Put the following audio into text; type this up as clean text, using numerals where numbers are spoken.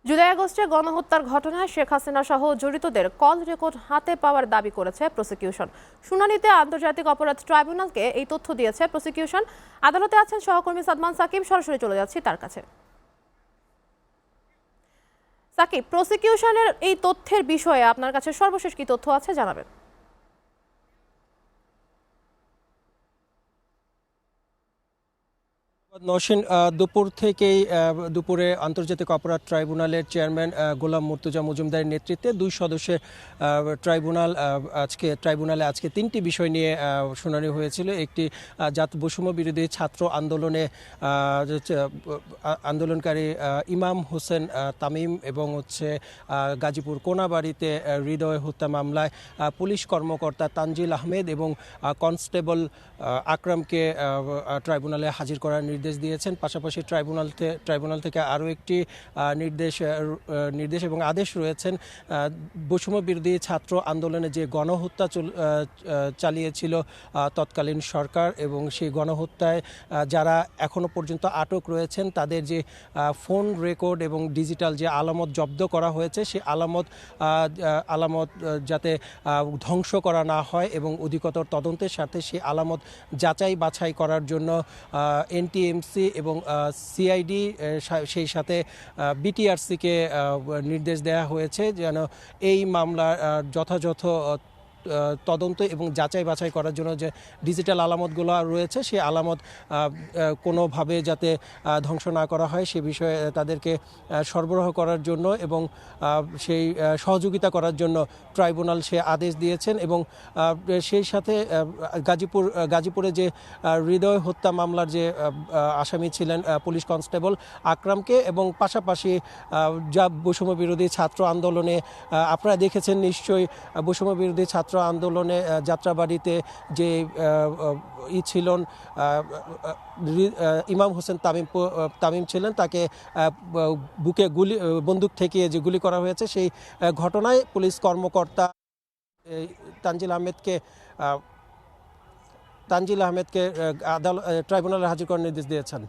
জুলাই আগস্টে গণহত্যার ঘটনায় শেখ হাসিনা সহ জড়িতদের কল রেকর্ড হাতে পাওয়ার দাবি করেছে প্রসিকিউশন। শুনানিতে আন্তর্জাতিক অপরাধ ট্রাইব্যুনালকে এই তথ্য দিয়েছে প্রসিকিউশন। আদালতে আছেন সহকর্মী সাদমান সাকিব, সরাসরি চলে যাচ্ছি তার কাছে। সাকিব, প্রসিকিউশনের এই তথ্যের বিষয়ে আপনার কাছে সর্বশেষ কি তথ্য আছে জানাবেন। নওশীন, দুপুরে আন্তর্জাতিক অপরাধ ট্রাইব্যুনালের চেয়ারম্যান গোলাম মুর্তজা মজুমদারের নেতৃত্বে 2 সদস্যের ট্রাইব্যুনালে আজকে 3টি বিষয় নিয়ে শুনানি হয়েছিল। একটি জাত বৈষম্য বিরোধী ছাত্র আন্দোলনকারী ইমাম হোসেন তামিম এবং গাজীপুর কোনাবাড়িতে হৃদয় হত্যা মামলায় পুলিশ কর্মকর্তা তানজিল আহমেদ এবং কনস্টেবল আকরামকে ট্রাইব্যুনালে হাজির করার নির্দেশ দিয়েছেন। পাশাপাশি ট্রাইব্যুনাল থেকে আরও একটি নির্দেশ এবং আদেশ রয়েছেন। বৈষম্য বিরোধী ছাত্র আন্দোলনে যে গণহত্যা চালিয়েছিল তৎকালীন সরকার, এবং সেই গণহত্যায় যারা এখনো পর্যন্ত আটক রয়েছেন তাদের যে ফোন রেকর্ড এবং ডিজিটাল যে আলামত জব্দ করা হয়েছে, সেই আলামত যাতে ধ্বংস করা না হয় এবং অধিকতর তদন্তের সাথে সেই আলামত যাচাই বাছাই করার জন্য এনটিএমসি এবং সিআইডি সেই সাথে বিটিআরসিকে নির্দেশ দেওয়া হয়েছে যেন এই মামলার যথাযথ তদন্ত এবং যাচাই বাছাই করার জন্য যে ডিজিটাল আলামতগুলো রয়েছে সেই আলামত কোনোভাবে যাতে ধ্বংস না করা হয় সে বিষয়ে তাদেরকে সরবরাহ করার জন্য এবং সেই সহযোগিতা করার জন্য ট্রাইব্যুনাল সে আদেশ দিয়েছেন। এবং সেই সাথে গাজীপুরে যে হৃদয় হত্যা মামলার যে আসামি ছিলেন পুলিশ কনস্টেবল আকরামকে, এবং পাশাপাশি যা বৈষম্য বিরোধী ছাত্র আন্দোলনে আপনারা দেখেছেন নিশ্চয়ই, বৈষম্য বিরোধী ছাত্র আন্দোলনে যাত্রাবাড়িতে যে ছিলেন ইমাম হোসেন তামিম ছিলেন, তাকে বুকে বন্দুক ঠেকিয়ে যে গুলি করা হয়েছে, সেই ঘটনায় পুলিশ কর্মকর্তা তানজিল আহমেদকে ট্রাইব্যুনালে হাজির করার নির্দেশ দিয়েছেন।